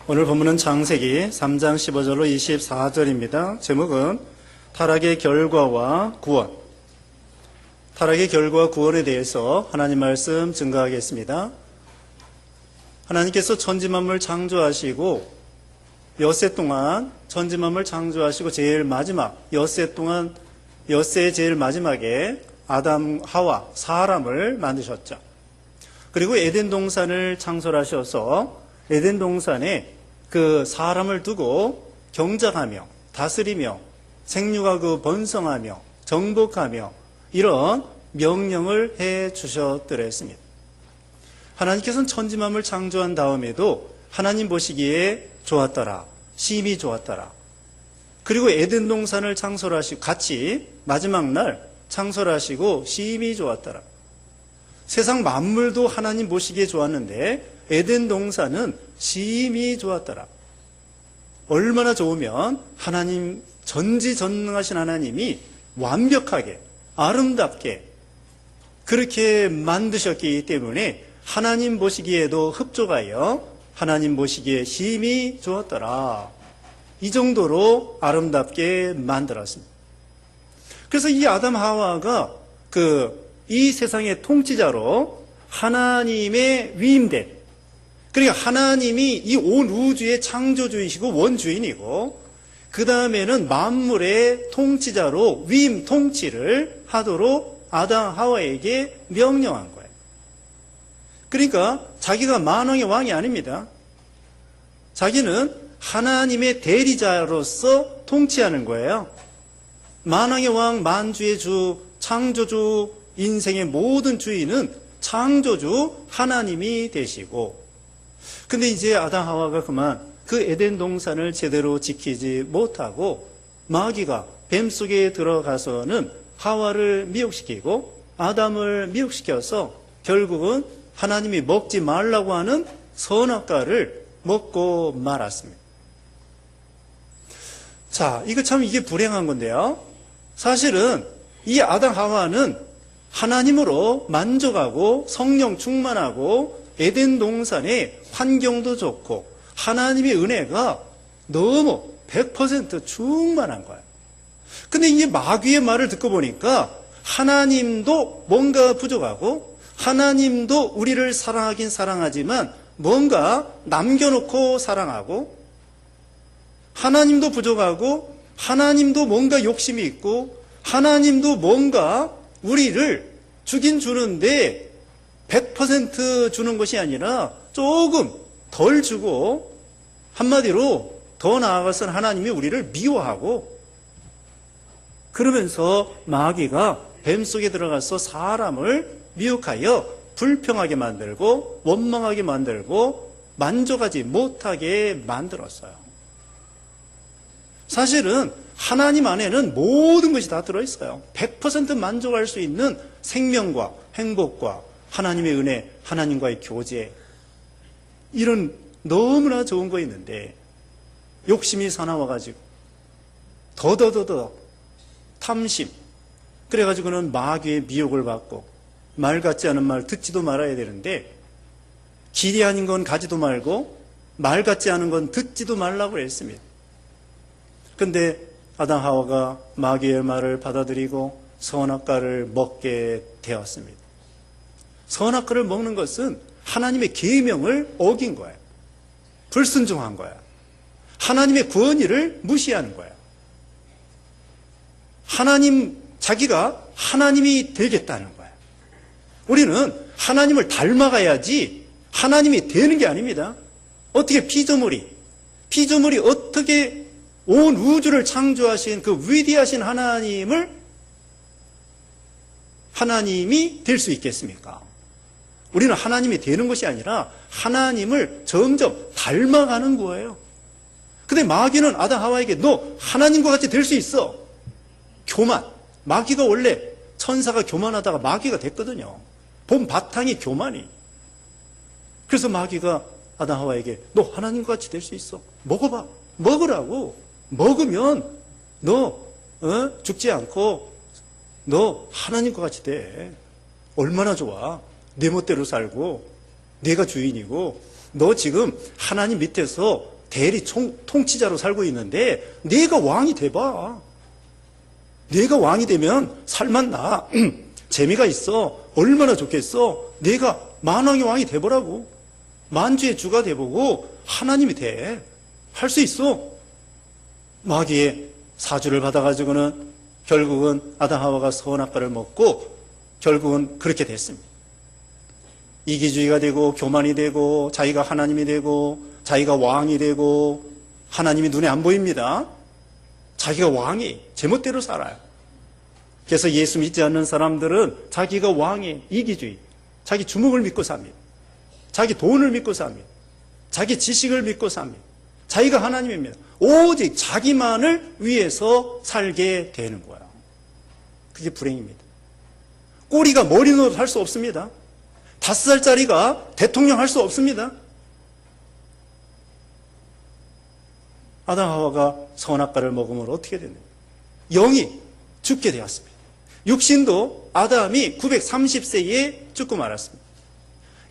오늘 본문은 창세기 3장 15절로 24절입니다. 제목은 타락의 결과와 구원. 타락의 결과와 구원에 대해서 하나님 말씀 증거하겠습니다. 하나님께서 천지만물 창조하시고 엿새 동안 천지만물 창조하시고 제일 마지막 엿새의 제일 마지막에 아담, 하와, 사람을 만드셨죠. 그리고 에덴 동산을 창설하셔서 에덴 동산에 그 사람을 두고 경작하며 다스리며 생육하고 번성하며 정복하며 이런 명령을 해 주셨더랬습니다. 하나님께서는 천지만물 창조한 다음에도 하나님 보시기에 좋았더라, 심히 좋았더라. 그리고 에덴 동산을 창설하시고 같이 마지막 날 창설하시고 심히 좋았더라. 세상 만물도 하나님 보시기에 좋았는데 에덴 동산은 심히 좋았더라. 얼마나 좋으면 하나님, 전지전능하신 하나님이 완벽하게 아름답게 그렇게 만드셨기 때문에 하나님 보시기에도 흡족하여 하나님 보시기에 심히 좋았더라. 이 정도로 아름답게 만들었습니다. 그래서 이 아담 하와가 이 세상의 통치자로 하나님의 위임된, 그러니까 하나님이 이 온 우주의 창조주이시고 원주인이고 그 다음에는 만물의 통치자로 위임 통치를 하도록 아담 하와에게 명령한 거예요. 그러니까 자기가 만왕의 왕이 아닙니다. 자기는 하나님의 대리자로서 통치하는 거예요. 만왕의 왕, 만주의 주, 창조주, 인생의 모든 주인은 창조주 하나님이 되시고, 근데 이제 아담 하와가 그만 그 에덴 동산을 제대로 지키지 못하고 마귀가 뱀 속에 들어가서는 하와를 미혹시키고 아담을 미혹시켜서 결국은 하나님이 먹지 말라고 하는 선악과를 먹고 말았습니다. 자, 이게 불행한 건데요. 사실은 이 아담 하와는 하나님으로 만족하고 성령 충만하고 에덴 동산의 환경도 좋고 하나님의 은혜가 너무 100% 충만한 거예요. 근데 이 마귀의 말을 듣고 보니까 하나님도 뭔가 부족하고 하나님도 우리를 사랑하긴 사랑하지만 뭔가 남겨놓고 사랑하고 하나님도 부족하고 하나님도 뭔가 욕심이 있고 하나님도 뭔가 우리를 주긴 주는데 100% 주는 것이 아니라 조금 덜 주고 한마디로 더 나아가서는 하나님이 우리를 미워하고 그러면서 마귀가 뱀 속에 들어가서 사람을 미혹하여 불평하게 만들고 원망하게 만들고 만족하지 못하게 만들었어요. 사실은 하나님 안에는 모든 것이 다 들어있어요. 100% 만족할 수 있는 생명과 행복과 하나님의 은혜, 하나님과의 교제, 이런 너무나 좋은 거 있는데 욕심이 사나워가지고 더더더더 탐심, 그래가지고는 마귀의 미혹을 받고 말 같지 않은 말 듣지도 말아야 되는데 길이 아닌 건 가지도 말고 말 같지 않은 건 듣지도 말라고 했습니다. 근데 아담 하와가 마귀의 말을 받아들이고 선악과를 먹게 되었습니다. 선악과를 먹는 것은 하나님의 계명을 어긴 거예요. 불순종한 거야. 하나님의 권위를 무시하는 거야. 자기가 하나님이 되겠다는 거야. 우리는 하나님을 닮아가야지 하나님이 되는 게 아닙니다. 어떻게 피조물이 어떻게 온 우주를 창조하신 그 위대하신 하나님이 될 수 있겠습니까? 우리는 하나님이 되는 것이 아니라 하나님을 점점 닮아가는 거예요. 근데 마귀는 아담 하와에게 너 하나님과 같이 될 수 있어. 교만. 마귀가 원래 천사가 교만하다가 마귀가 됐거든요. 본 바탕이 교만이. 그래서 마귀가 아담 하와에게 너 하나님과 같이 될 수 있어. 먹어봐. 먹으라고. 먹으면 너 죽지 않고 너 하나님과 같이 돼. 얼마나 좋아. 내 멋대로 살고 내가 주인이고 너 지금 하나님 밑에서 통치자로 살고 있는데 내가 왕이 돼봐. 내가 왕이 되면 살맛나. 재미가 있어. 얼마나 좋겠어. 내가 만왕의 왕이 돼보라고. 만주의 주가 돼보고 하나님이 돼. 할 수 있어. 마귀의 사주를 받아가지고는 결국은 아담 하와가 선악과를 먹고 결국은 그렇게 됐습니다. 이기주의가 되고 교만이 되고 자기가 하나님이 되고 자기가 왕이 되고 하나님이 눈에 안 보입니다. 자기가 왕이 제멋대로 살아요. 그래서 예수 믿지 않는 사람들은 자기가 왕이 이기주의, 자기 주먹을 믿고 삽니다. 자기 돈을 믿고 삽니다. 자기 지식을 믿고 삽니다. 자기가 하나님입니다. 오직 자기만을 위해서 살게 되는 거예요. 그게 불행입니다. 꼬리가 머리 노릇 할 수 없습니다. 5살짜리가 대통령 할 수 없습니다. 아담 하와가 선악과를 먹으면 어떻게 됐느냐? 영이 죽게 되었습니다. 육신도 아담이 930세에 죽고 말았습니다.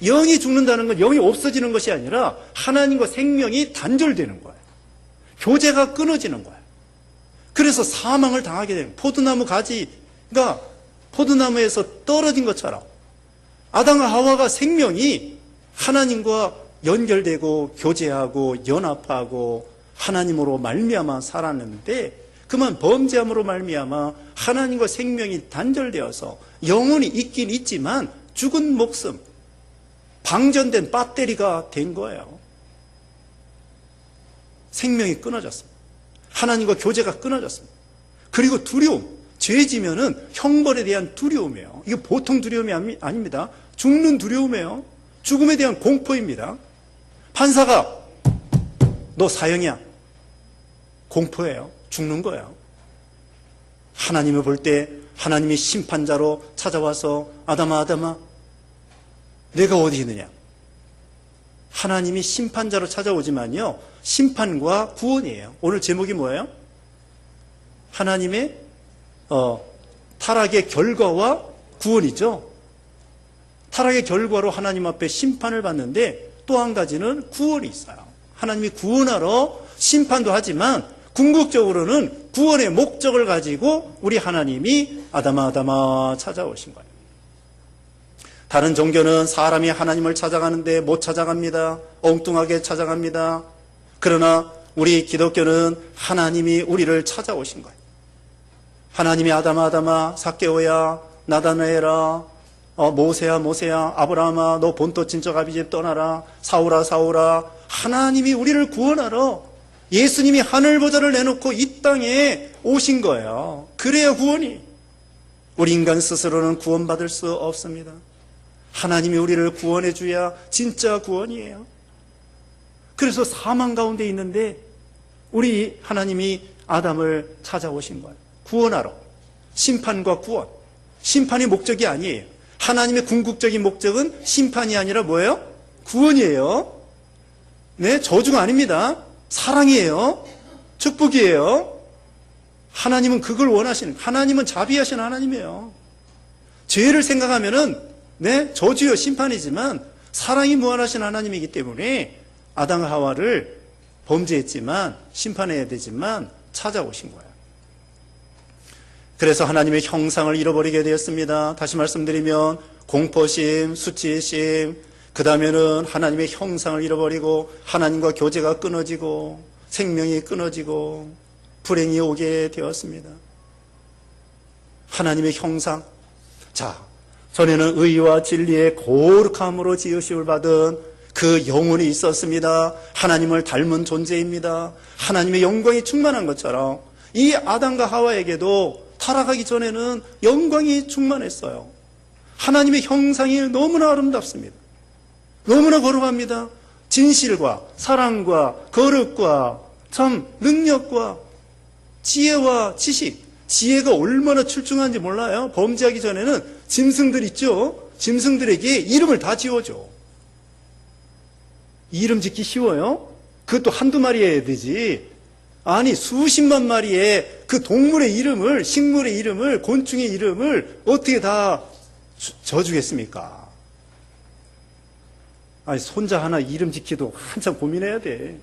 영이 죽는다는 건 영이 없어지는 것이 아니라 하나님과 생명이 단절되는 거예요. 교제가 끊어지는 거예요. 그래서 사망을 당하게 되는 거예요. 포도나무 가지가 포도나무에서 떨어진 것처럼 아담과 하와가 생명이 하나님과 연결되고 교제하고 연합하고 하나님으로 말미암아 살았는데 그만 범죄함으로 말미암아 하나님과 생명이 단절되어서 영혼이 있긴 있지만 죽은 목숨, 방전된 배터리가 된 거예요. 생명이 끊어졌습니다. 하나님과 교제가 끊어졌습니다. 그리고 두려움, 죄 지면은 형벌에 대한 두려움이에요. 이게 보통 두려움이 아닙니다. 죽는 두려움이에요. 죽음에 대한 공포입니다. 판사가 너 사형이야. 공포예요. 죽는 거예요. 하나님을 볼 때 하나님이 심판자로 찾아와서 아담아 내가 어디 있느냐. 하나님이 심판자로 찾아오지만요, 심판과 구원이에요. 오늘 제목이 뭐예요? 하나님의 타락의 결과와 구원이죠. 타락의 결과로 하나님 앞에 심판을 받는데 또 한 가지는 구원이 있어요. 하나님이 구원하러 심판도 하지만 궁극적으로는 구원의 목적을 가지고 우리 하나님이 아담아 찾아오신 거예요. 다른 종교는 사람이 하나님을 찾아가는데 못 찾아갑니다. 엉뚱하게 찾아갑니다. 그러나 우리 기독교는 하나님이 우리를 찾아오신 거예요. 하나님이 아담아 삭개오야 나다나엘아 모세야 아브라함아 너 본토 친척 아비집 떠나라 사울아 하나님이 우리를 구원하러 예수님이 하늘보좌를 내놓고 이 땅에 오신 거예요. 그래야 구원이. 우리 인간 스스로는 구원받을 수 없습니다. 하나님이 우리를 구원해 줘야 진짜 구원이에요. 그래서 사망 가운데 있는데 우리 하나님이 아담을 찾아오신 거예요. 구원하러. 심판과 구원. 심판이 목적이 아니에요. 하나님의 궁극적인 목적은 심판이 아니라 뭐예요? 구원이에요. 네, 저주가 아닙니다. 사랑이에요. 축복이에요. 하나님은 그걸 원하시는, 하나님은 자비하신 하나님이에요. 죄를 생각하면은, 네, 저주요, 심판이지만, 사랑이 무한하신 하나님이기 때문에, 아담과 하와를 범죄했지만, 심판해야 되지만, 찾아오신 거예요. 그래서 하나님의 형상을 잃어버리게 되었습니다. 다시 말씀드리면, 공포심, 수치심, 그 다음에는 하나님의 형상을 잃어버리고 하나님과 교제가 끊어지고 생명이 끊어지고 불행이 오게 되었습니다. 하나님의 형상. 자, 전에는 의와 진리의 거룩함으로 지으심을 받은 그 영혼이 있었습니다. 하나님을 닮은 존재입니다. 하나님의 영광이 충만한 것처럼 이 아담과 하와에게도 타락하기 전에는 영광이 충만했어요. 하나님의 형상이 너무나 아름답습니다. 너무나 거룩합니다. 진실과 사랑과 거룩과 참 능력과 지혜와 지식. 지혜가 얼마나 출중한지 몰라요. 범죄하기 전에는 짐승들 있죠. 짐승들에게 이름을 다 지어줘. 이름 짓기 쉬워요? 그것도 한두 마리 해야 되지. 아니 수십만 마리의 그 동물의 이름을, 식물의 이름을, 곤충의 이름을 어떻게 다 져주겠습니까? 아니, 손자 하나 이름 짓기도 한참 고민해야 돼.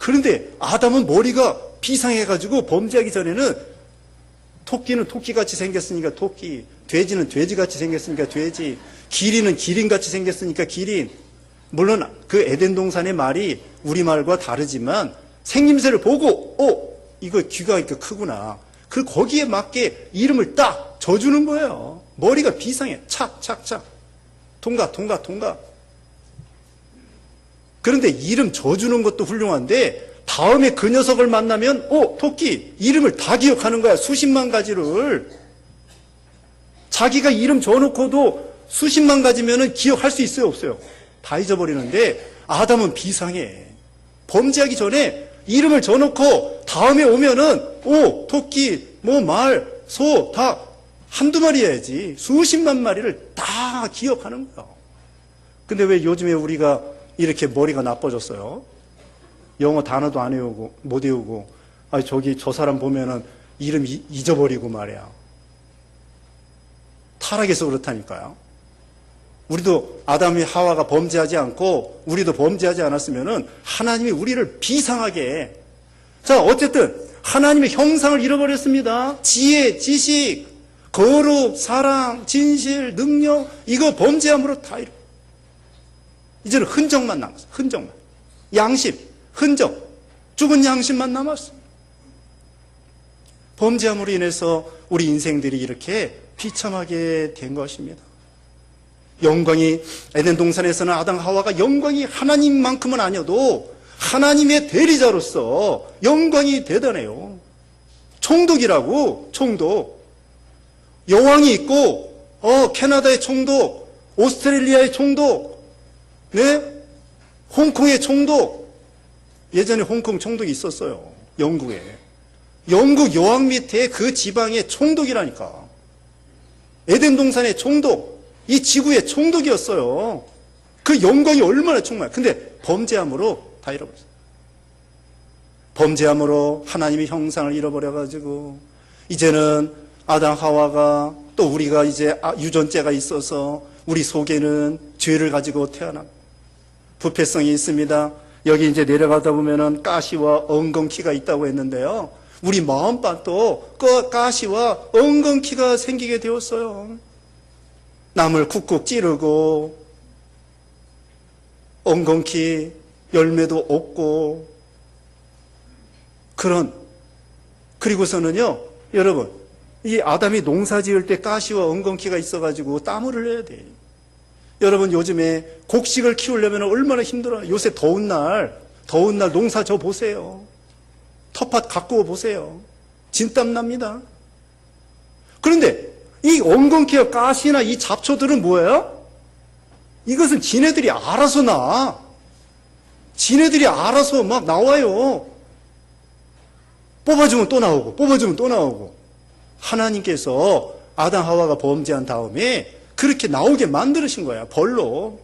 그런데 아담은 머리가 비상해가지고 범죄하기 전에는 토끼는 토끼같이 생겼으니까 토끼, 돼지는 돼지같이 생겼으니까 돼지, 기린은 기린같이 생겼으니까 기린. 물론 그 에덴 동산의 말이 우리말과 다르지만 생김새를 보고 이거 귀가 이렇게 크구나. 거기에 맞게 이름을 딱 져주는 거예요. 머리가 비상해. 착착착. 통과. 그런데 이름 져주는 것도 훌륭한데 다음에 그 녀석을 만나면 토끼 이름을 다 기억하는 거야. 수십만 가지를. 자기가 이름 져놓고도 수십만 가지면은 기억할 수 있어요, 없어요? 다 잊어버리는데 아담은 비상해. 범죄하기 전에 이름을 져놓고 다음에 오면은 토끼, 말, 소 다 한두 마리여야지 수십만 마리를 다 기억하는 거야. 근데 왜 요즘에 우리가 이렇게 머리가 나빠졌어요? 영어 단어도 안 외우고 못 외우고 저 사람 보면은 이름 잊어버리고 말이야. 타락해서 그렇다니까요. 우리도 아담이 하와가 범죄하지 않고 우리도 범죄하지 않았으면은 하나님이 우리를 비상하게. 자, 어쨌든 하나님의 형상을 잃어버렸습니다. 지혜, 지식, 거룩, 사랑, 진실, 능력, 이거 범죄함으로 다 잃어. 이제는 흔적만 남았어. 흔적만. 양심, 흔적, 죽은 양심만 남았어. 범죄함으로 인해서 우리 인생들이 이렇게 비참하게 된 것입니다. 영광이, 에덴 동산에서는 아담 하와가 영광이 하나님만큼은 아니어도 하나님의 대리자로서 영광이 대단해요. 총독이라고, 총독. 여왕이 있고, 캐나다의 총독, 오스트레일리아의 총독, 네? 홍콩의 총독. 예전에 홍콩 총독이 있었어요. 영국에. 영국 여왕 밑에 그 지방의 총독이라니까. 에덴 동산의 총독. 이 지구의 총독이었어요. 그 영광이 얼마나 충만해. 근데 범죄함으로 다 잃어버렸어요. 범죄함으로 하나님의 형상을 잃어버려가지고 이제는 아담 하와가 또 우리가 이제 유전자가 있어서 우리 속에는 죄를 가지고 태어납니다. 부패성이 있습니다. 여기 이제 내려가다 보면은 가시와 엉겅퀴가 있다고 했는데요. 우리 마음밭도 그 가시와 엉겅퀴가 생기게 되었어요. 남을 쿡쿡 찌르고 엉겅퀴 열매도 없고 그리고서는요, 여러분, 이 아담이 농사 지을 때 가시와 엉겅퀴가 있어가지고 땀을 흘려야 돼. 여러분, 요즘에 곡식을 키우려면 얼마나 힘들어요. 요새 더운 날 농사 져 보세요. 텃밭 가꾸어 보세요. 진땀 납니다. 그런데 이 엉겅퀴와 가시나 이 잡초들은 뭐예요? 이것은 지네들이 알아서 나. 지네들이 알아서 막 나와요. 뽑아주면 또 나오고. 하나님께서 아담 하와가 범죄한 다음에 그렇게 나오게 만드신 거야, 벌로.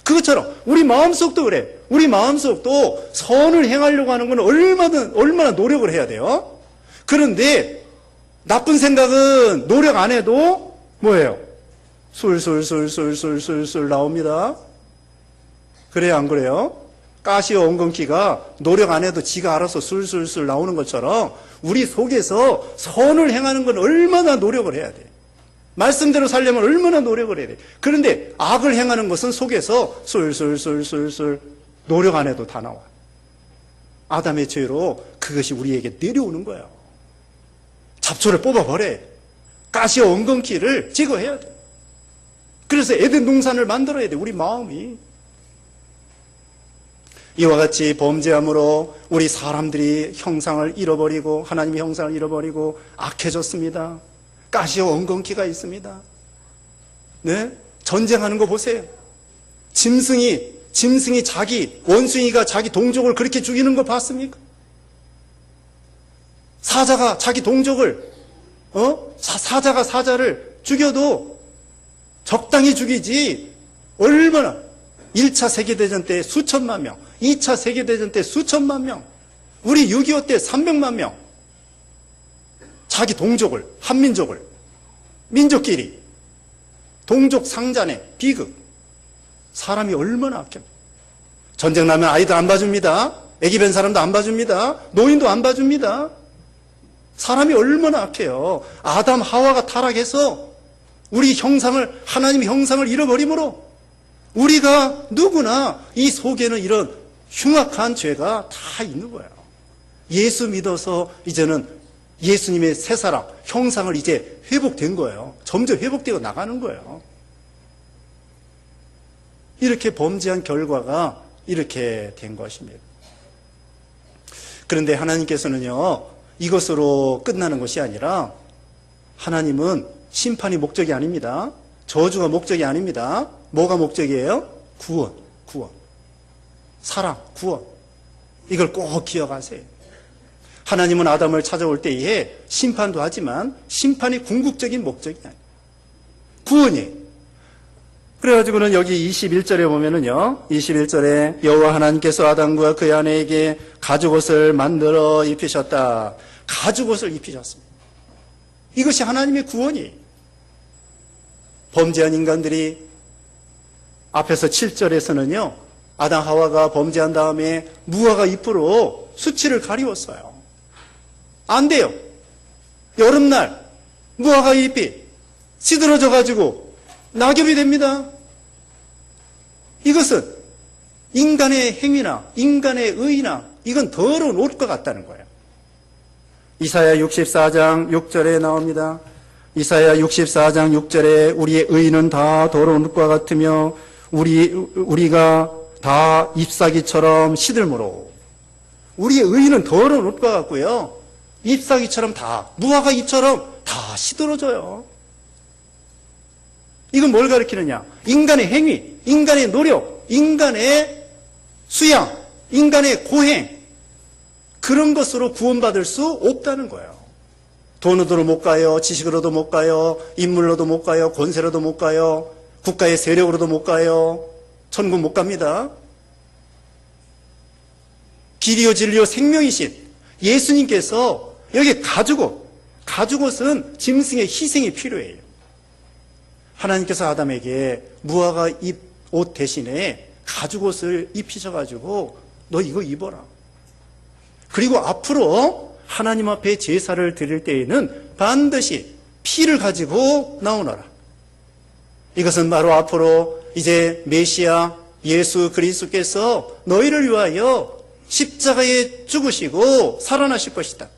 그것처럼 우리 마음속도 그래. 우리 마음속도 선을 행하려고 하는 건 얼마나 노력을 해야 돼요? 그런데 나쁜 생각은 노력 안 해도 뭐예요? 술술 나옵니다. 그래요, 안 그래요? 가시와 엉겅퀴가 노력 안 해도 지가 알아서 술술 나오는 것처럼 우리 속에서 선을 행하는 건 얼마나 노력을 해야 돼. 말씀대로 살려면 얼마나 노력을 해야 돼. 그런데 악을 행하는 것은 속에서 술술 노력 안 해도 다 나와. 아담의 죄로 그것이 우리에게 내려오는 거예요. 잡초를 뽑아버려. 가시와 엉겅퀴를 제거해야 돼. 그래서 에덴 동산을 만들어야 돼, 우리 마음이. 이와 같이 범죄함으로 우리 사람들이 형상을 잃어버리고 하나님의 형상을 잃어버리고 악해졌습니다. 가시와 엉겅퀴가 있습니다. 네? 전쟁하는 거 보세요. 짐승이 원숭이가 자기 동족을 그렇게 죽이는 거 봤습니까? 사자가 자기 동족을 사자가 사자를 죽여도 적당히 죽이지. 얼마나 1차 세계대전 때 수천만 명, 2차 세계대전 때 수천만 명, 우리 6.25 때 300만 명, 자기 동족을, 한민족을, 민족끼리 동족 상잔의 비극. 사람이 얼마나 악해. 전쟁 나면 아이들 안 봐줍니다. 애기 뵌 사람도 안 봐줍니다. 노인도 안 봐줍니다. 사람이 얼마나 악해요. 아담 하와가 타락해서 우리 형상을, 하나님의 형상을 잃어버림으로 우리가 누구나 이 속에는 이런 흉악한 죄가 다 있는 거예요. 예수 믿어서 이제는 예수님의 새 사람, 형상을 이제 회복된 거예요. 점점 회복되어 나가는 거예요. 이렇게 범죄한 결과가 이렇게 된 것입니다. 그런데 하나님께서는요, 이것으로 끝나는 것이 아니라 하나님은 심판이 목적이 아닙니다. 저주가 목적이 아닙니다. 뭐가 목적이에요? 구원. 사랑, 구원. 이걸 꼭 기억하세요. 하나님은 아담을 찾아올 때에 심판도 하지만 심판이 궁극적인 목적이 아니에요. 구원이에요. 그래가지고는 여기 21절에 보면은요, 21절에 여호와 하나님께서 아담과 그의 아내에게 가죽옷을 만들어 입히셨다. 가죽옷을 입히셨습니다. 이것이 하나님의 구원이에요. 범죄한 인간들이 앞에서 7절에서는요, 아담 하와가 범죄한 다음에 무화과 잎으로 수치를 가리웠어요. 안 돼요. 여름날 무화과 잎이 시들어져 가지고 낙엽이 됩니다. 이것은 인간의 행위나 인간의 의나 이건 더러운 옷과 같다는 거예요. 이사야 64장 6절에 나옵니다. 이사야 64장 6절에 우리의 의는 다 더러운 옷과 같으며 우리가 다 잎사귀처럼 시들므로. 우리의 의는 더러운 옷과 같고요, 잎사귀처럼 다, 무화과 잎처럼 다 시들어져요. 이건 뭘 가리키느냐? 인간의 행위, 인간의 노력, 인간의 수양, 인간의 고행, 그런 것으로 구원받을 수 없다는 거예요. 돈으로도 못 가요, 지식으로도 못 가요, 인물로도 못 가요, 권세로도 못 가요, 국가의 세력으로도 못 가요, 천국 못 갑니다. 길이요 진리요 생명이신 예수님께서 여기 가죽옷은 짐승의 희생이 필요해요. 하나님께서 아담에게 무화과 잎 옷 대신에 가죽옷을 입히셔가지고 너 이거 입어라. 그리고 앞으로 하나님 앞에 제사를 드릴 때에는 반드시 피를 가지고 나오너라. 이것은 바로 앞으로 이제 메시아 예수 그리스도께서 너희를 위하여 십자가에 죽으시고 살아나실 것이다.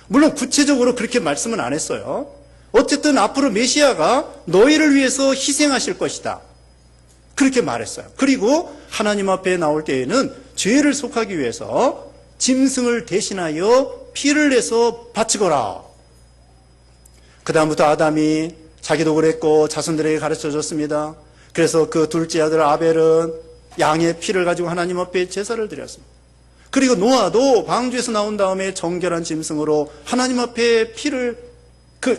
물론 구체적으로 그렇게 말씀은 안 했어요. 어쨌든 앞으로 메시아가 너희를 위해서 희생하실 것이다. 그렇게 말했어요. 그리고 하나님 앞에 나올 때에는 죄를 속하기 위해서 짐승을 대신하여 피를 내서 바치거라. 그 다음부터 아담이 자기도 그랬고 자손들에게 가르쳐줬습니다. 그래서 그 둘째 아들 아벨은 양의 피를 가지고 하나님 앞에 제사를 드렸습니다. 그리고 노아도 방주에서 나온 다음에 정결한 짐승으로 하나님 앞에 피를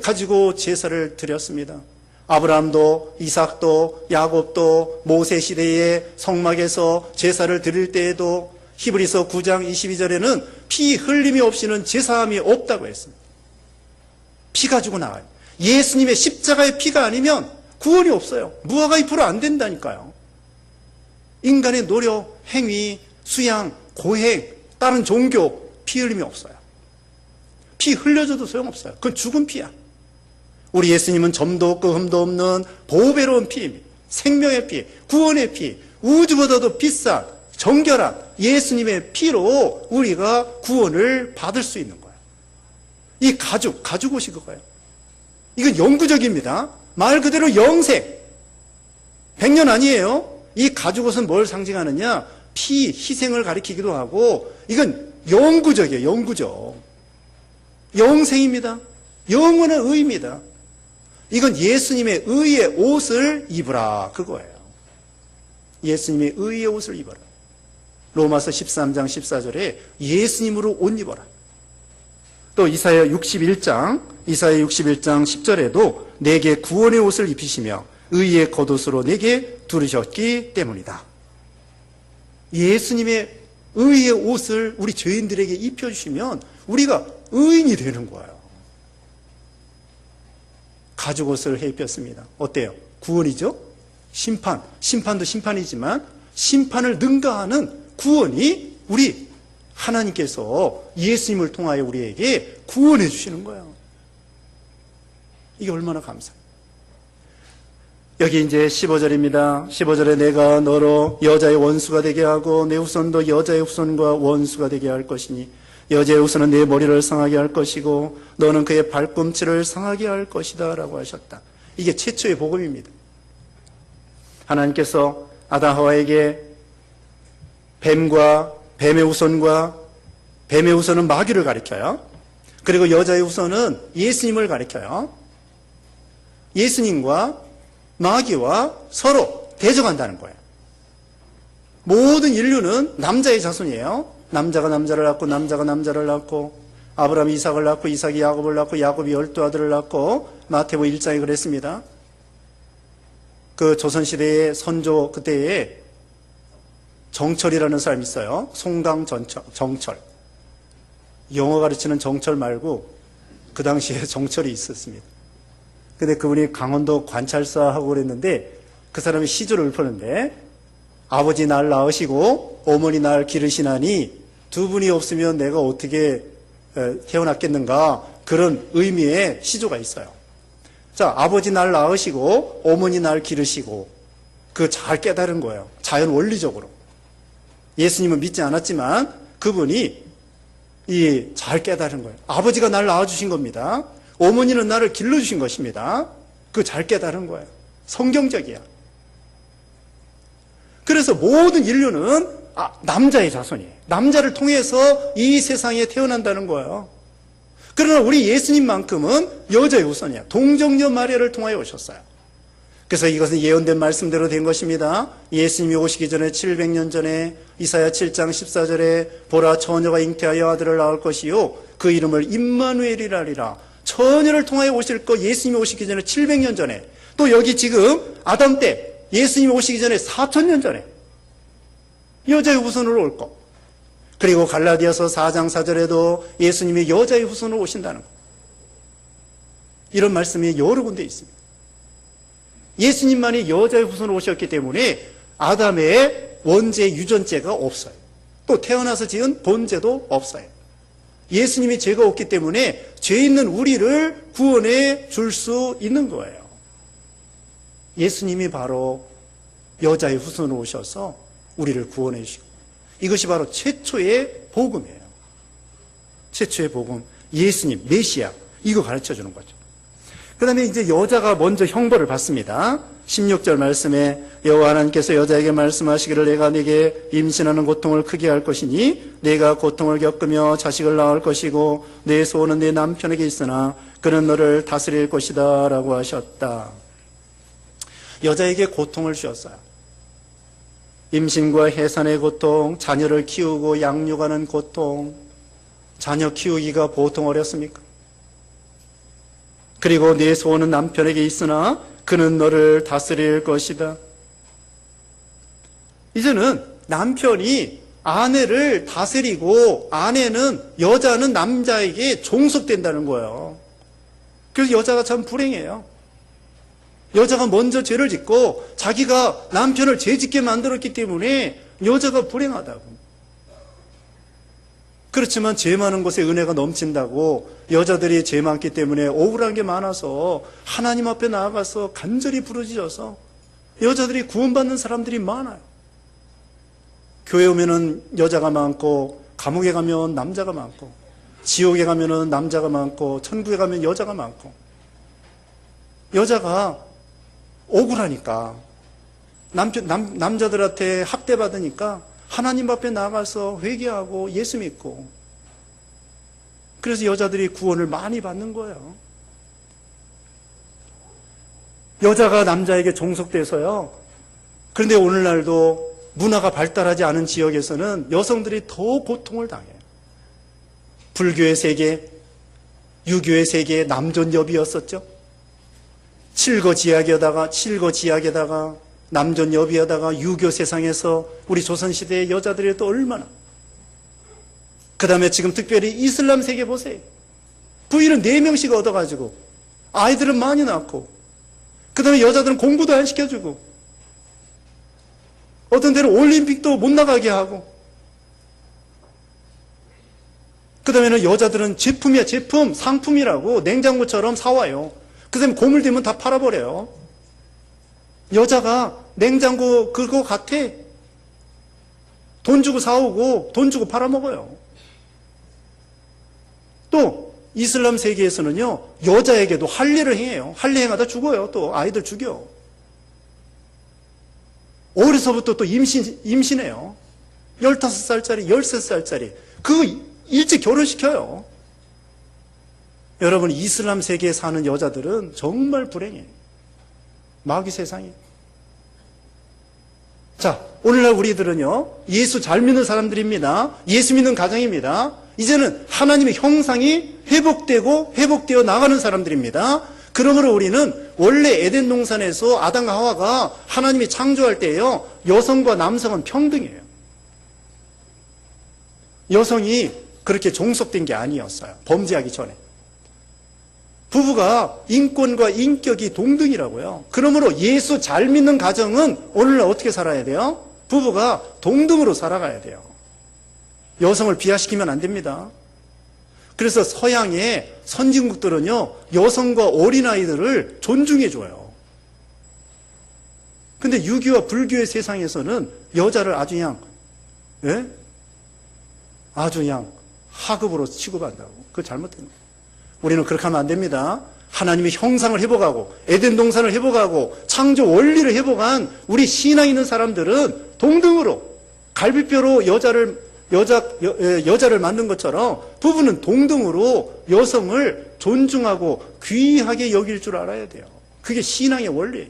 가지고 제사를 드렸습니다. 아브라함도 이삭도 야곱도 모세 시대의 성막에서 제사를 드릴 때에도 히브리서 9장 22절에는 피 흘림이 없이는 제사함이 없다고 했습니다. 피 가지고 나와요. 예수님의 십자가의 피가 아니면 구원이 없어요. 무화과 잎으로 안 된다니까요. 인간의 노력, 행위, 수양, 고행, 다른 종교, 피 흘림이 없어요. 피 흘려줘도 소용없어요. 그건 죽은 피야. 우리 예수님은 점도 없고 흠도 없는 보배로운 피입니다. 생명의 피, 구원의 피, 우주보다도 비싼 정결한 예수님의 피로 우리가 구원을 받을 수 있는 거예요. 이 가죽옷이 그거예요. 이건 영구적입니다. 말 그대로 영생. 100년 아니에요. 이 가죽옷은 뭘 상징하느냐? 피, 희생을 가리키기도 하고, 이건 영구적이에요. 영구적. 영생입니다. 영원한 의입니다. 이건 예수님의 의의 옷을 입으라. 그거예요. 예수님의 의의 옷을 입어라. 로마서 13장 14절에 예수님으로 옷 입어라. 또 이사야 61장 10절에도 내게 구원의 옷을 입히시며 의의 겉옷으로 내게 두르셨기 때문이다. 예수님의 의의 옷을 우리 죄인들에게 입혀주시면 우리가 의인이 되는 거예요. 가죽옷을 해 입혔습니다. 어때요? 구원이죠? 심판도 심판이지만 심판을 능가하는 구원이 우리 하나님께서 예수님을 통하여 우리에게 구원해 주시는 거예요. 이게 얼마나 감사해요. 여기 이제 15절입니다. 15절에 내가 너로 여자의 원수가 되게 하고 내 후손도 여자의 후손과 원수가 되게 할 것이니 여자의 후손은 내 머리를 상하게 할 것이고 너는 그의 발꿈치를 상하게 할 것이다 라고 하셨다. 이게 최초의 복음입니다. 하나님께서 아담 하와에게 뱀과 뱀의 후손과 뱀의 후손은 마귀를 가리켜요. 그리고 여자의 후손은 예수님을 가리켜요. 예수님과 마귀와 서로 대적한다는 거예요. 모든 인류는 남자의 자손이에요. 남자가 남자를 낳고 남자가 남자를 낳고 아브라함이 이삭을 낳고 이삭이 야곱을 낳고 야곱이 12아들을 낳고 마태복음 1장에 그랬습니다. 그 조선시대의 선조 그때에 정철이라는 사람이 있어요. 송강 정철. 영어 가르치는 정철 말고 그 당시에 정철이 있었습니다. 근데 그분이 강원도 관찰사하고 그랬는데 그 사람이 시조를 읊었는데 아버지 날 낳으시고 어머니 날 기르시나니 두 분이 없으면 내가 어떻게 태어났겠는가 그런 의미의 시조가 있어요. 자, 아버지 날 낳으시고 어머니 날 기르시고 그 잘 깨달은 거예요. 자연 원리적으로. 예수님은 믿지 않았지만 그분이 잘 깨달은 거예요. 아버지가 날 낳아주신 겁니다. 어머니는 나를 길러주신 것입니다. 그 잘 깨달은 거예요. 성경적이야. 그래서 모든 인류는 남자의 자손이에요. 남자를 통해서 이 세상에 태어난다는 거예요. 그러나 우리 예수님만큼은 여자의 후손이야. 동정녀 마리아를 통하여 오셨어요. 그래서 이것은 예언된 말씀대로 된 것입니다. 예수님이 오시기 전에 700년 전에 이사야 7장 14절에 보라 처녀가 잉태하여 아들을 낳을 것이요 그 이름을 임마누엘이라리라. 처녀를 통하여 오실 거 예수님이 오시기 전에 700년 전에 또 여기 지금 아담 때 예수님이 오시기 전에 4000년 전에 여자의 후손으로 올 거. 그리고 갈라디아서 4장 4절에도 예수님이 여자의 후손으로 오신다는 거. 이런 말씀이 여러 군데 있습니다. 예수님만이 여자의 후손으로 오셨기 때문에 아담의 원죄 유전죄가 없어요. 또 태어나서 지은 본죄도 없어요. 예수님이 죄가 없기 때문에 죄 있는 우리를 구원해 줄 수 있는 거예요. 예수님이 바로 여자의 후손으로 오셔서 우리를 구원해 주시고 이것이 바로 최초의 복음이에요. 최초의 복음, 예수님, 메시아 이거 가르쳐 주는 거죠. 그 다음에 이제 여자가 먼저 형벌을 받습니다. 16절 말씀에 여호와 하나님께서 여자에게 말씀하시기를 내가 네게 임신하는 고통을 크게 할 것이니 네가 고통을 겪으며 자식을 낳을 것이고 내 소원은 네 남편에게 있으나 그는 너를 다스릴 것이다 라고 하셨다. 여자에게 고통을 주셨어요. 임신과 해산의 고통, 자녀를 키우고 양육하는 고통. 자녀 키우기가 보통 어렵습니까? 그리고 내 소원은 남편에게 있으나 그는 너를 다스릴 것이다. 이제는 남편이 아내를 다스리고 여자는 남자에게 종속된다는 거예요. 그래서 여자가 참 불행해요. 여자가 먼저 죄를 짓고 자기가 남편을 죄 짓게 만들었기 때문에 여자가 불행하다고. 그렇지만 죄 많은 곳에 은혜가 넘친다고 여자들이 죄 많기 때문에 억울한 게 많아서 하나님 앞에 나아가서 간절히 부르짖어서 여자들이 구원받는 사람들이 많아요. 교회 오면은 여자가 많고 감옥에 가면 남자가 많고 지옥에 가면은 남자가 많고 천국에 가면 여자가 많고 여자가 억울하니까 남자들한테 학대받으니까 하나님 앞에 나가서 회개하고 예수 믿고 그래서 여자들이 구원을 많이 받는 거예요. 여자가 남자에게 종속돼서요. 그런데 오늘날도 문화가 발달하지 않은 지역에서는 여성들이 더 고통을 당해요. 불교의 세계, 유교의 세계 남존여비였었죠. 칠거지약에다가 남존여비에다가 유교 세상에서 우리 조선시대의 여자들이 또 얼마나. 그 다음에 지금 특별히 이슬람 세계 보세요. 부인은 4명씩 얻어가지고 아이들은 많이 낳고 그 다음에 여자들은 공부도 안 시켜주고 어떤 데는 올림픽도 못 나가게 하고 그 다음에는 여자들은 제품이야, 제품, 상품이라고 냉장고처럼 사와요. 그 다음에 고물되면 다 팔아버려요. 여자가 냉장고 그거 같아. 돈 주고 사오고 돈 주고 팔아먹어요. 또 이슬람 세계에서는요, 여자에게도 할례를 행해요. 할례 행하다 죽어요. 또 아이들 죽여. 어려서부터 또 임신해요. 15살짜리, 13살짜리. 그거 일찍 결혼시켜요. 여러분, 이슬람 세계에 사는 여자들은 정말 불행해요. 마귀 세상이에요. 자, 오늘날 우리들은요, 예수 잘 믿는 사람들입니다. 예수 믿는 가정입니다. 이제는 하나님의 형상이 회복되어 나가는 사람들입니다. 그러므로 우리는 원래 에덴 동산에서 아담과 하와가 하나님이 창조할 때에요, 여성과 남성은 평등해요. 여성이 그렇게 종속된 게 아니었어요. 범죄하기 전에. 부부가 인권과 인격이 동등이라고요. 그러므로 예수 잘 믿는 가정은 오늘날 어떻게 살아야 돼요? 부부가 동등으로 살아가야 돼요. 여성을 비하시키면 안 됩니다. 그래서 서양의 선진국들은요, 여성과 어린아이들을 존중해줘요. 근데 유교와 불교의 세상에서는 여자를 아주 그냥 하급으로 취급한다고. 그거 잘못된 거예요. 우리는 그렇게 하면 안 됩니다. 하나님의 형상을 회복하고 에덴 동산을 회복하고 창조 원리를 회복한 우리 신앙 있는 사람들은 동등으로 갈비뼈로 여자를 만든 것처럼 부부는 동등으로 여성을 존중하고 귀하게 여길 줄 알아야 돼요. 그게 신앙의 원리예요.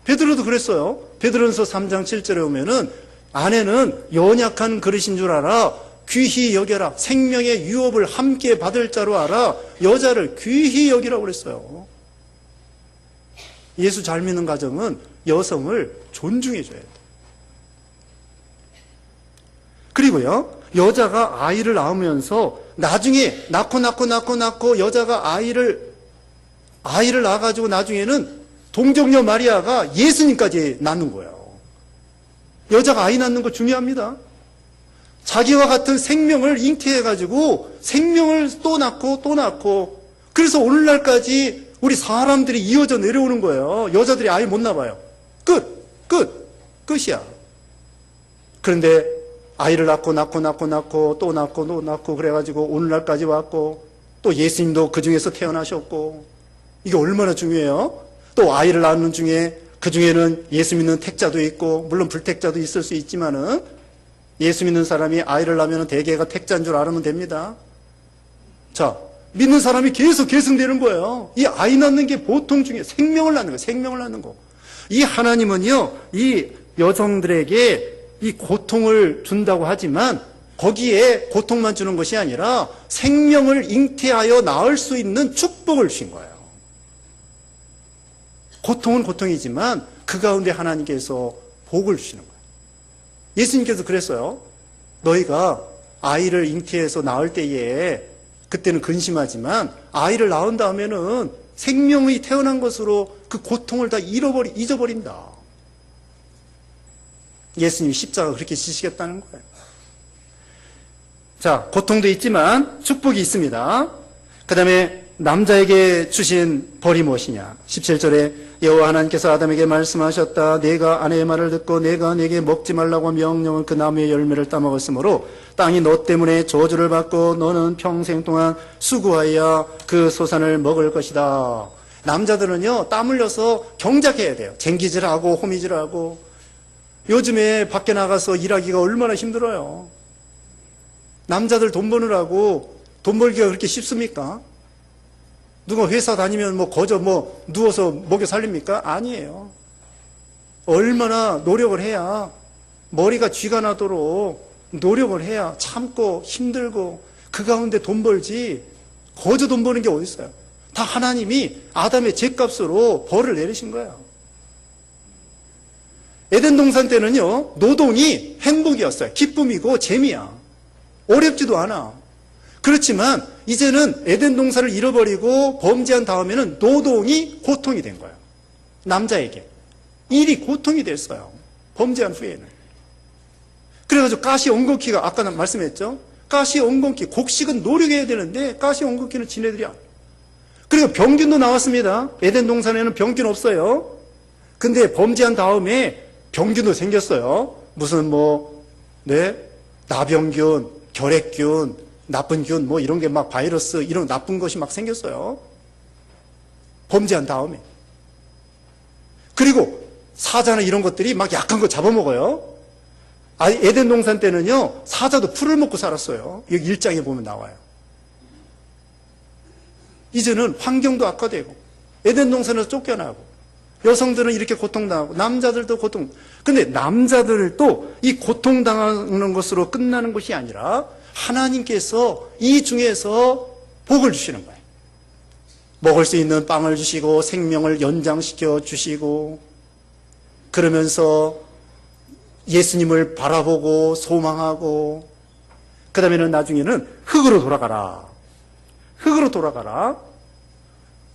베드로도 그랬어요. 베드로전서 3장 7절에 보면은 아내는 연약한 그릇인 줄 알아. 귀히 여겨라. 생명의 유업을 함께 받을 자로 알아. 여자를 귀히 여기라고 그랬어요. 예수 잘 믿는 가정은 여성을 존중해 줘야 돼요. 그리고요, 여자가 아이를 낳으면서 나중에 낳고 여자가 아이를 낳아가지고 나중에는 동정녀 마리아가 예수님까지 낳는 거예요. 여자가 아이 낳는 거 중요합니다. 자기와 같은 생명을 잉태해가지고 생명을 또 낳고 그래서 오늘날까지 우리 사람들이 이어져 내려오는 거예요. 여자들이 아이 못 낳아요. 끝이야. 그런데 아이를 낳고 또 낳고 그래가지고 오늘날까지 왔고 또 예수님도 그 중에서 태어나셨고 이게 얼마나 중요해요. 또 아이를 낳는 중에 그 중에는 예수 믿는 택자도 있고 물론 불택자도 있을 수 있지만은 예수 믿는 사람이 아이를 낳으면 대개가 택자인 줄 알면 됩니다. 자, 믿는 사람이 계속 계승되는 거예요. 이 아이 낳는 게 보통 중에 생명을 낳는 거예요. 생명을 낳는 거. 이 하나님은요, 이 여성들에게 이 고통을 준다고 하지만 거기에 고통만 주는 것이 아니라 생명을 잉태하여 낳을 수 있는 축복을 주신 거예요. 고통은 고통이지만 그 가운데 하나님께서 복을 주시는 거예요. 예수님께서 그랬어요. 너희가 아이를 잉태해서 낳을 때에 그때는 근심하지만 아이를 낳은 다음에는 생명이 태어난 것으로 그 고통을 다 잊어버린다. 예수님이 십자가 그렇게 지시겠다는 거예요. 자, 고통도 있지만 축복이 있습니다. 그 다음에 남자에게 주신 벌이 무엇이냐. 17절에 여호와 하나님께서 아담에게 말씀하셨다. 내가 아내의 말을 듣고 내가 내게 먹지 말라고 명령한 그 나무의 열매를 따먹었으므로 땅이 너 때문에 저주를 받고 너는 평생 동안 수고하여 그 소산을 먹을 것이다. 남자들은요, 땀 흘려서 경작해야 돼요. 쟁기질하고 호미질하고. 요즘에 밖에 나가서 일하기가 얼마나 힘들어요. 남자들 돈 버느라고 돈 벌기가 그렇게 쉽습니까? 누가 회사 다니면 누워서 먹여 살립니까? 아니에요. 얼마나 노력을 해야, 머리가 쥐가 나도록 노력을 해야 참고 힘들고 그 가운데 돈 벌지, 거저 돈 버는 게 어디 있어요? 다 하나님이 아담의 죄값으로 벌을 내리신 거예요. 에덴 동산 때는요, 노동이 행복이었어요. 기쁨이고 재미야. 어렵지도 않아. 그렇지만 이제는 에덴 동산을 잃어버리고 범죄한 다음에는 노동이 고통이 된 거예요. 남자에게. 일이 고통이 됐어요. 범죄한 후에는. 그래가지고 가시 엉겅퀴가 아까 말씀했죠. 가시 엉겅퀴, 곡식은 노력해야 되는데 가시 엉겅퀴는 지네들이 안. 그리고 병균도 나왔습니다. 에덴 동산에는 병균 없어요. 근데 범죄한 다음에 병균도 생겼어요. 무슨 나병균, 결핵균, 나쁜 균, 이런 게 막 바이러스, 이런 나쁜 것이 막 생겼어요. 범죄한 다음에. 그리고 사자나 이런 것들이 막 약한 거 잡아먹어요. 에덴 동산 때는요, 사자도 풀을 먹고 살았어요. 여기 1장에 보면 나와요. 이제는 환경도 악화되고, 에덴 동산에서 쫓겨나고, 여성들은 이렇게 고통당하고, 남자들도 고통. 근데 남자들도 이 고통당하는 것으로 끝나는 것이 아니라, 하나님께서 이 중에서 복을 주시는 거예요. 먹을 수 있는 빵을 주시고, 생명을 연장시켜 주시고, 그러면서 예수님을 바라보고 소망하고, 그 다음에는 나중에는 흙으로 돌아가라. 흙으로 돌아가라.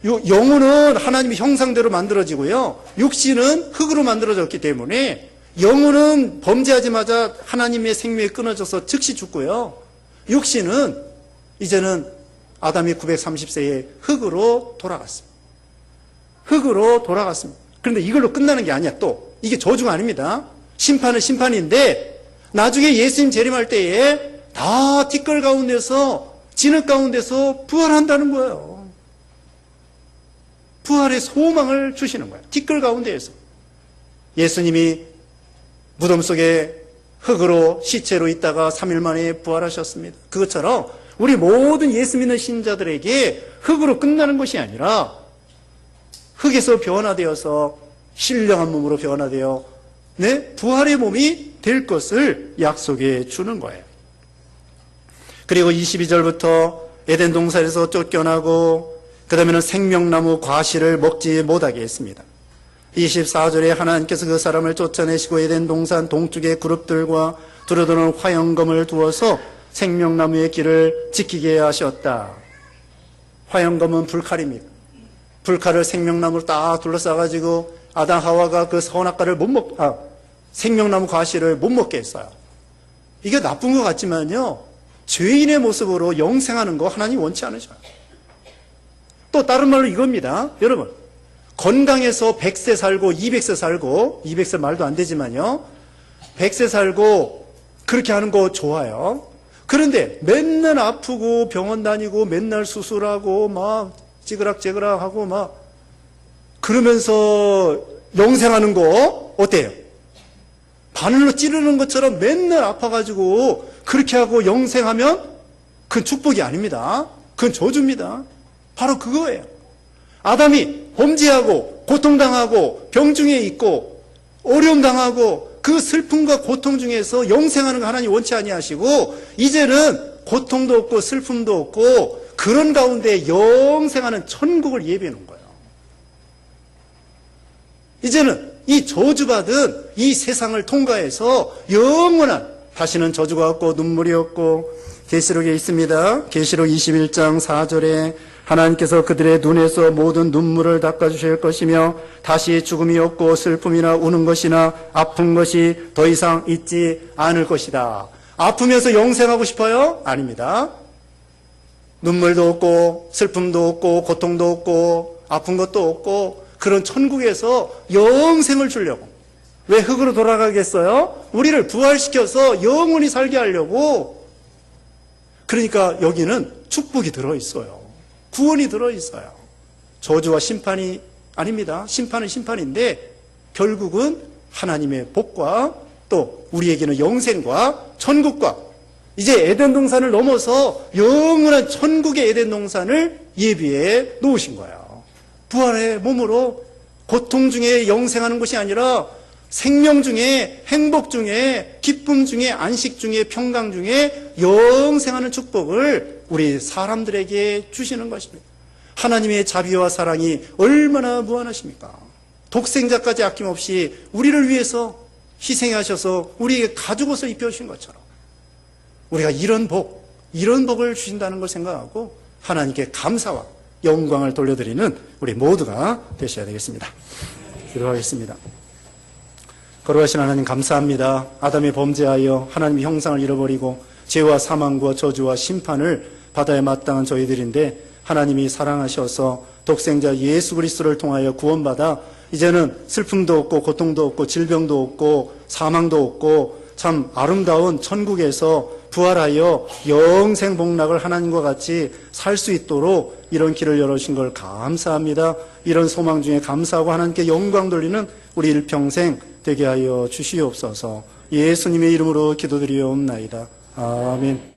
영혼은 하나님의 형상대로 만들어지고요. 육신은 흙으로 만들어졌기 때문에 영혼은 범죄하자마자 하나님의 생명이 끊어져서 즉시 죽고요. 육신은 이제는 아담이 930세에 흙으로 돌아갔습니다. 흙으로 돌아갔습니다. 그런데 이걸로 끝나는 게 아니야. 또 이게 저주가 아닙니다. 심판은 심판인데 나중에 예수님 재림할 때에 다 티끌 가운데서 진흙 가운데서 부활한다는 거예요. 부활의 소망을 주시는 거예요. 티끌 가운데에서. 예수님이 무덤 속에 흙으로 시체로 있다가 3일 만에 부활하셨습니다. 그것처럼 우리 모든 예수 믿는 신자들에게 흙으로 끝나는 것이 아니라 흙에서 변화되어서 신령한 몸으로 변화되어 부활의 몸이 될 것을 약속해 주는 거예요. 그리고 22절부터 에덴 동산에서 쫓겨나고 그 다음에는 생명나무 과실을 먹지 못하게 했습니다. 24절에 하나님께서 그 사람을 쫓아내시고 에덴 동산 동쪽의 그룹들과 두루두는 화영검을 두어서 생명나무의 길을 지키게 하셨다. 화영검은 불칼입니다. 불칼을 생명나무로 딱 둘러싸가지고 아담 하와가 그 선악과를 생명나무 과실을 못 먹게 했어요. 이게 나쁜 것 같지만요, 죄인의 모습으로 영생하는 거 하나님 원치 않으셔요. 또 다른 말로 이겁니다. 여러분, 건강해서 100세 살고 200세 살고 200세 말도 안 되지만요, 100세 살고 그렇게 하는 거 좋아요. 그런데 맨날 아프고 병원 다니고 맨날 수술하고 막 찌그락찌그락하고 막 그러면서 영생하는 거 어때요? 바늘로 찌르는 것처럼 맨날 아파가지고 그렇게 하고 영생하면 그건 축복이 아닙니다. 그건 저주입니다. 바로 그거예요. 아담이 범죄하고 고통당하고 병중에 있고 어려움 당하고 그 슬픔과 고통 중에서 영생하는 거 하나님 원치 아니하시고 이제는 고통도 없고 슬픔도 없고 그런 가운데 영생하는 천국을 예비해 놓은 거예요. 이제는 이 저주받은 이 세상을 통과해서 영원한, 다시는 저주가 없고 눈물이 없고, 계시록에 있습니다. 계시록 21장 4절에 하나님께서 그들의 눈에서 모든 눈물을 닦아주실 것이며 다시 죽음이 없고 슬픔이나 우는 것이나 아픈 것이 더 이상 있지 않을 것이다. 아프면서 영생하고 싶어요? 아닙니다. 눈물도 없고 슬픔도 없고 고통도 없고 아픈 것도 없고 그런 천국에서 영생을 주려고. 왜 흙으로 돌아가겠어요? 우리를 부활시켜서 영원히 살게 하려고. 그러니까 여기는 축복이 들어있어요. 구원이 들어있어요. 저주와 심판이 아닙니다. 심판은 심판인데 결국은 하나님의 복과 또 우리에게는 영생과 천국과 이제 에덴 동산을 넘어서 영원한 천국의 에덴 동산을 예비해 놓으신 거예요. 부활의 몸으로 고통 중에 영생하는 것이 아니라 생명 중에 행복 중에 기쁨 중에 안식 중에 평강 중에 영생하는 축복을 우리 사람들에게 주시는 것입니다. 하나님의 자비와 사랑이 얼마나 무한하십니까? 독생자까지 아낌없이 우리를 위해서 희생하셔서 우리에게 가죽옷을 입혀주신 것처럼 우리가 이런 복을 주신다는 걸 생각하고 하나님께 감사와 영광을 돌려드리는 우리 모두가 되셔야 되겠습니다. 기도하겠습니다. 거룩하신 하나님 감사합니다. 아담이 범죄하여 하나님의 형상을 잃어버리고 죄와 사망과 저주와 심판을 받아야 마땅한 저희들인데 하나님이 사랑하셔서 독생자 예수 그리스도를 통하여 구원받아 이제는 슬픔도 없고 고통도 없고 질병도 없고 사망도 없고 참 아름다운 천국에서 부활하여 영생 복락을 하나님과 같이 살 수 있도록 이런 길을 열어주신 걸 감사합니다. 이런 소망 중에 감사하고 하나님께 영광 돌리는 우리 일평생 되게 하여 주시옵소서. 예수님의 이름으로 기도드리옵나이다. 아멘.